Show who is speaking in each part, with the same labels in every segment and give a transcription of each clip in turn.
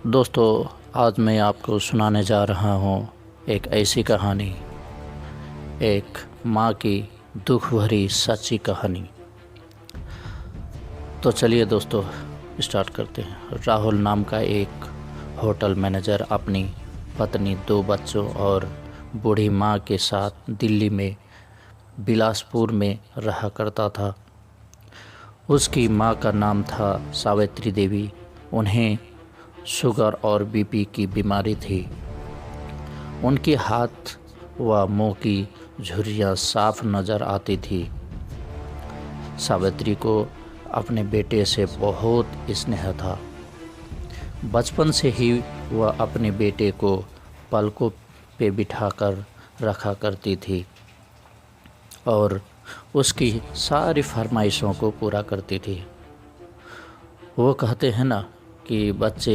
Speaker 1: दोस्तों, आज मैं आपको सुनाने जा रहा हूँ एक ऐसी कहानी, एक माँ की दुख भरी सच्ची कहानी। तो चलिए दोस्तों, स्टार्ट करते हैं। राहुल नाम का एक होटल मैनेजर अपनी पत्नी, 2 बच्चों और बूढ़ी माँ के साथ दिल्ली में बिलासपुर में रहा करता था। उसकी माँ का नाम था सावित्री देवी। उन्हें शुगर और बीपी की बीमारी थी। उनके हाथ व मुंह की झुर्रियाँ साफ नज़र आती थी। सावित्री को अपने बेटे से बहुत स्नेह था। बचपन से ही वह अपने बेटे को पलकों पे बिठाकर रखा करती थी और उसकी सारी फरमाइशों को पूरा करती थी। वो कहते हैं ना कि बच्चे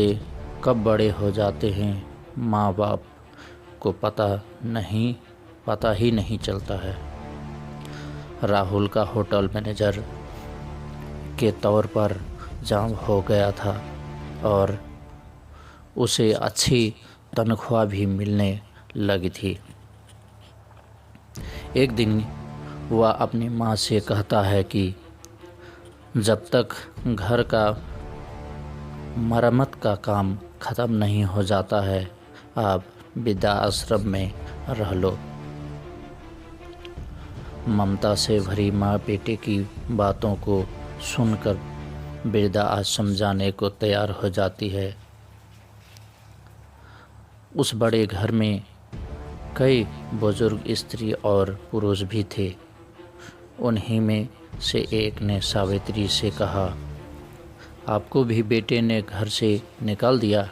Speaker 1: कब बड़े हो जाते हैं माँ बाप को पता ही नहीं चलता है। राहुल का होटल मैनेजर के तौर पर जॉब हो गया था और उसे अच्छी तनख्वाह भी मिलने लगी थी। एक दिन वह अपनी माँ से कहता है कि जब तक घर का मरम्मत का काम ख़त्म नहीं हो जाता है, आप वृद्धा आश्रम में रह लो। ममता से भरी माँ बेटे की बातों को सुनकर वृद्धा आश्रम जाने को तैयार हो जाती है। उस बड़े घर में कई बुजुर्ग स्त्री और पुरुष भी थे। उन्हीं में से एक ने सावित्री से कहा, आपको भी बेटे ने घर से निकाल दिया?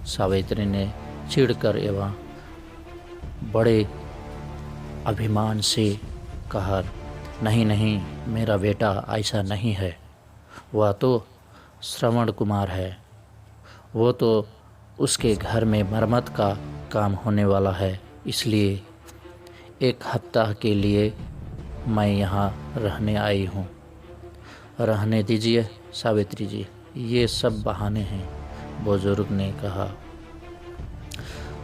Speaker 1: सावित्री ने चिढ़कर एवं बड़े अभिमान से कहा, नहीं नहीं, मेरा बेटा ऐसा नहीं है। वह तो श्रवण कुमार है। वो तो उसके घर में मरम्मत का काम होने वाला है, इसलिए 1 हफ्ता के लिए मैं यहाँ रहने आई हूँ। रहने दीजिए सावित्री जी, ये सब बहाने हैं, बुजुर्ग ने कहा।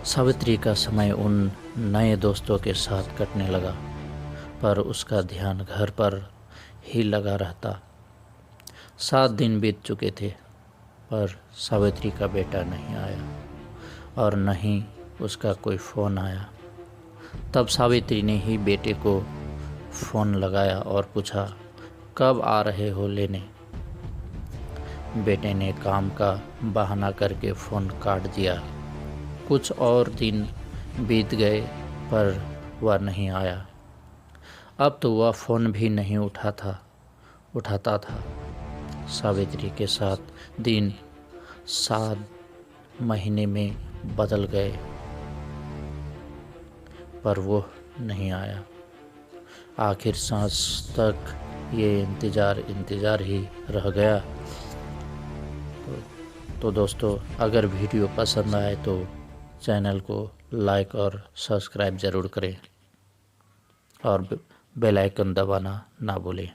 Speaker 1: सावित्री का समय उन नए दोस्तों के साथ कटने लगा, पर उसका ध्यान घर पर ही लगा रहता। 7 दिन बीत चुके थे, पर सावित्री का बेटा नहीं आया और न ही उसका कोई फ़ोन आया। तब सावित्री ने ही बेटे को फ़ोन लगाया और पूछा, कब आ रहे हो लेने? बेटे ने काम का बहाना करके फ़ोन काट दिया। कुछ और दिन बीत गए, पर वह नहीं आया। अब तो वह फ़ोन भी नहीं उठाता था। सावित्री के साथ दिन 7 महीने में बदल गए, पर वो नहीं आया। आखिर सांस तक ये इंतज़ार ही रह गया। तो दोस्तों, अगर वीडियो पसंद आए तो चैनल को लाइक और सब्सक्राइब ज़रूर करें और बेल आइकन दबाना ना भूलें।